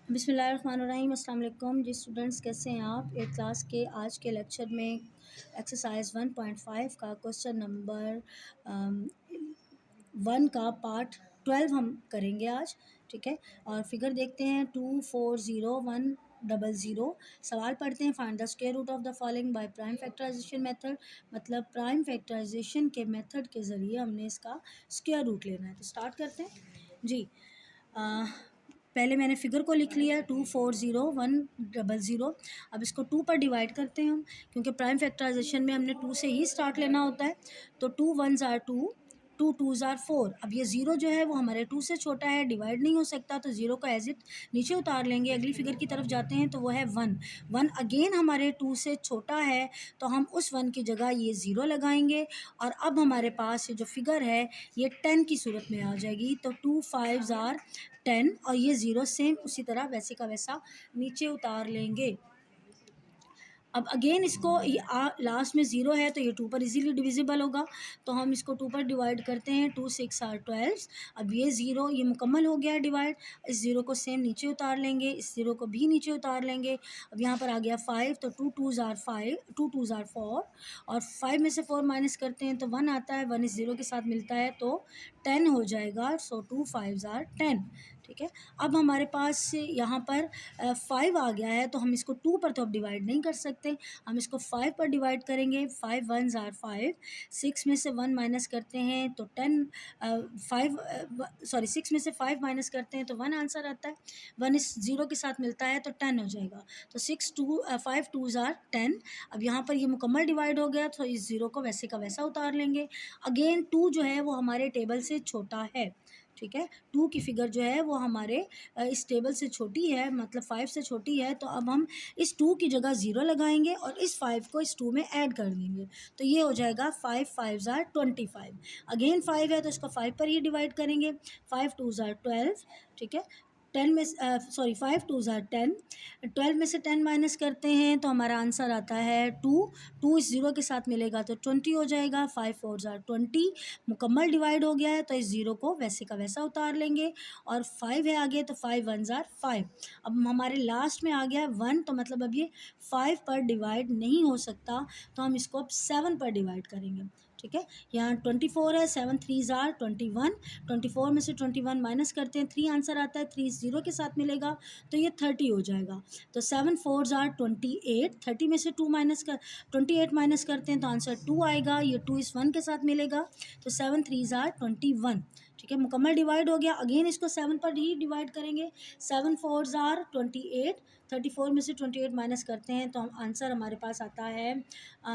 बिस्मिल्लाहिर्रहमानिर्रहीम। अस्सलाम वालेकुम जी स्टूडेंट्स, कैसे हैं आप। 8th क्लास के आज के लेक्चर में एक्सरसाइज 1.5 का क्वेश्चन नंबर 1 का पार्ट 12 हम करेंगे आज, ठीक है। और फिगर देखते हैं 240100। सवाल पढ़ते हैं, find the square root of the following by prime factorization method. मतलब प्राइम फैक्टराइजेशन के मेथड के ज़रिए हमने इसका स्क्वायर रूट लेना है। तो स्टार्ट करते हैं जी। पहले मैंने फिगर को लिख लिया 240100। अब इसको 2 पर डिवाइड करते हैं हम, क्योंकि प्राइम फैक्टराइजेशन में हमने 2 से ही स्टार्ट लेना होता है। तो 2 1s आर 2, 2 2s आर 4। अब ये ज़ीरो जो है वो हमारे 2 से छोटा है, डिवाइड नहीं हो सकता, तो ज़ीरो को एज इट नीचे उतार लेंगे। अगली फिगर की तरफ जाते हैं तो वो है 1 1 अगेन हमारे 2 से छोटा है, तो हम उस 1 की जगह ये ज़ीरो लगाएंगे। और अब हमारे पास ये जो फिगर है ये 10 की सूरत में आ जाएगी। तो 2 5s आर 10 और ये ज़ीरो सेम उसी तरह वैसे का वैसा नीचे उतार लेंगे। अब अगेन इसको लास्ट में ज़ीरो है तो ये 2 पर इजीली डिविजिबल होगा, तो हम इसको 2 पर डिवाइड करते हैं। 2 6 आर 12। अब ये ज़ीरो ये मुकम्मल हो गया है डिवाइड। इस ज़ीरो को सेम नीचे उतार लेंगे, इस ज़ीरो को भी नीचे उतार लेंगे। अब यहाँ पर आ गया 5, तो 2 2s आर 5, 2 2s आर 4 और 5 में से 4 माइनस करते हैं तो 1 आता है। 1 इस ज़ीरो के साथ मिलता है तो 10 हो जाएगा। सो 2 5s आर 10, ठीक है। अब हमारे पास यहाँ पर 5 आ गया है, तो हम इसको 2 पर तो अब डिवाइड नहीं कर सकते, हम इसको 5 पर डिवाइड करेंगे। 5 1s आर 5, 6 में से 1 माइनस करते हैं तो 10, 6 में से 5 माइनस करते हैं तो 1 आंसर आता है। 1 इस ज़ीरो के साथ मिलता है तो 10 हो जाएगा। तो 5 2s आर 10। अब यहाँ पर ये मुकम्मल डिवाइड हो गया, तो इस ज़ीरो को वैसे का वैसा उतार लेंगे। अगेन 2 जो है वो हमारे टेबल से छोटा है, ठीक है। 2 की फिगर जो है वो हमारे इस टेबल से छोटी है, मतलब 5 से छोटी है। तो अब हम इस 2 की जगह ज़ीरो लगाएंगे और इस 5 को इस 2 में ऐड कर देंगे, तो ये हो जाएगा 5 5s आर 25। अगेन 5 है तो इसको 5 पर ही डिवाइड करेंगे। 5 2s आर 12, ठीक है। 5 2s आर 10, 12 में से 10 माइनस करते हैं तो हमारा आंसर आता है 2। 2 इस ज़ीरो के साथ मिलेगा तो 20 हो जाएगा। 5 4s आर 20, मुकम्मल डिवाइड हो गया है तो इस ज़ीरो को वैसे का वैसा उतार लेंगे। और 5 है आगे तो 5 1s आर 5। अब हमारे लास्ट में आ गया है 1, तो मतलब अब ये 5 पर डिवाइड नहीं हो सकता, तो हम इसको अब 7 पर डिवाइड करेंगे, ठीक है। यहाँ 24 है, 7 3s आर 21। 24 में से 21 माइनस करते हैं, 3 आंसर आता है। 3 ज़ीरो के साथ मिलेगा तो ये 30 हो जाएगा। तो 7 4s आर 28। 30 में से 28 माइनस करते हैं तो आंसर 2 आएगा। ये 2 इस 1 के साथ मिलेगा तो 7 3s आर 21, ठीक है। मुकम्मल डिवाइड हो गया। अगेन इसको 7 पर ही डिवाइड करेंगे। 7 4s आर 28। 34 में से 28 माइनस करते हैं तो आंसर हमारे पास आता है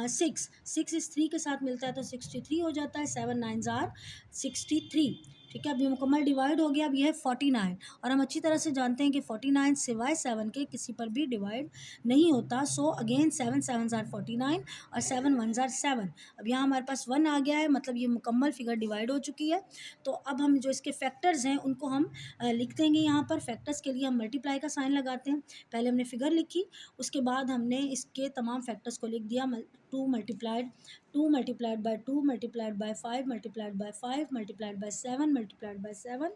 6। 6 इस 3 के साथ मिलता है तो 63 हो जाता है। 7 9s आर 63, ठीक है। अब ये मुकम्मल डिवाइड हो गया। अब ये है 49, और हम अच्छी तरह से जानते हैं कि 49 सिवाय 7 के किसी पर भी डिवाइड नहीं होता। सो अगेन 7 7s आर 49 और 7 1s आर 7। अब यहाँ हमारे पास 1 आ गया है, मतलब ये मुकम्मल फिगर डिवाइड हो चुकी है। तो अब हम जो इसके फैक्टर्स हैं उनको हम लिख देंगे। यहाँ पर फैक्टर्स के लिए हम मल्टीप्लाई का साइन लगाते हैं। पहले हमने फिगर लिखी, उसके बाद हमने इसके तमाम फैक्टर्स को लिख दिया। 2 multiplied 2 multiplied bye 2 multiplied by 5 multiplied by 5 multiplied by 7 multiplied by 7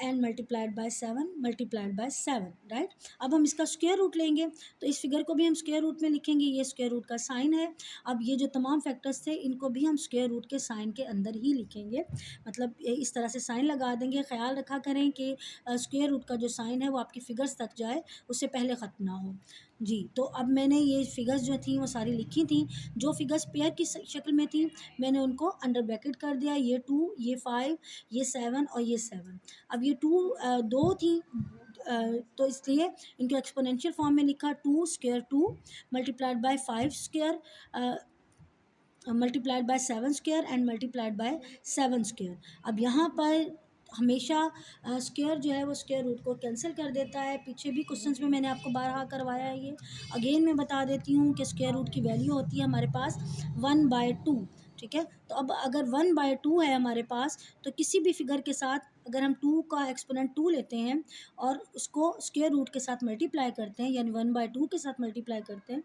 and multiplied by 7 multiplied by 7, right. अब हम इसका स्क्वायर रूट लेंगे, तो इस फिगर को भी हम स्क्वायर रूट में लिखेंगे। ये स्क्वायर रूट का साइन है। अब ये जो तमाम फैक्टर्स थे इनको भी हम स्क्वायर रूट के साइन के अंदर ही लिखेंगे, मतलब इस तरह से साइन लगा देंगे। ख्याल रखा करें कि स्क्वायर रूट का जो साइन है वो आपकी फिगर्स तक जाए, उससे पहले ख़त्म ना हो जी। तो अब मैंने ये फिगर्स जो थी वो सारी लिखी थी। जो फिगर्स पेयर की शक्ल में थी मैंने उनको अंडर ब्रैकेट कर दिया। ये 2, ये 5, ये 7 और ये 7। अब ये 2 थी, तो इसलिए इनको एक्सपोनेंशियल फॉर्म में लिखा। 2 square 2 multiplied by 5 square multiplied by 7 square and multiplied by 7 square. अब यहाँ पर हमेशा स्क्वायर जो है वो स्क्वायर रूट को कैंसिल कर देता है। पीछे भी क्वेश्चंस में मैंने आपको बारहा करवाया है ये। अगेन मैं बता देती हूँ कि स्क्वायर रूट की वैल्यू होती है हमारे पास 1/2, ठीक है। तो अब अगर 1/2 है हमारे पास, तो किसी भी फिगर के साथ अगर हम 2 का एक्सपोनेंट 2 लेते हैं और उसको स्क्वायर रूट के साथ मल्टीप्लाई करते हैं, यानी 1/2 के साथ मल्टीप्लाई करते हैं,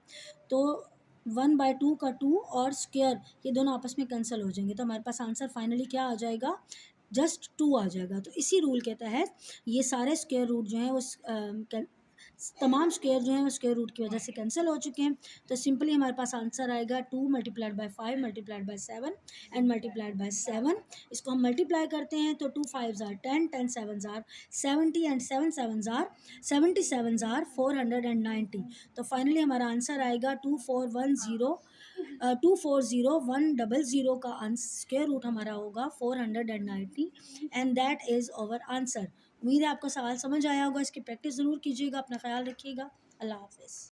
तो 1/2 का 2 और स्क्वायर ये दोनों आपस में कैंसिल हो जाएंगे। तो हमारे पास आंसर फाइनली क्या आ जाएगा, जस्ट 2 आ जाएगा। तो इसी रूल के तहत ये सारे स्क्वायर रूट जो हैं वो तमाम स्क्वायर जो हैं वो स्क्वायर रूट की वजह से कैंसिल हो चुके हैं। तो सिंपली हमारे पास आंसर आएगा 2 multiplied by 5 multiplied by 7 and multiplied by 7। इसको हम मल्टीप्लाई करते हैं तो 2 5s are 10, 10 7s are 70 and 7 7s are 77 are 490। तो फाइनली हमारा आंसर आएगा 240100 का स्क्वायर रूट हमारा होगा 490 and that is our answer. उम्मीद है आपको सवाल समझ आया होगा। इसकी प्रैक्टिस ज़रूर कीजिएगा। अपना ख्याल रखिएगा। अल्लाह हाफ़िज़।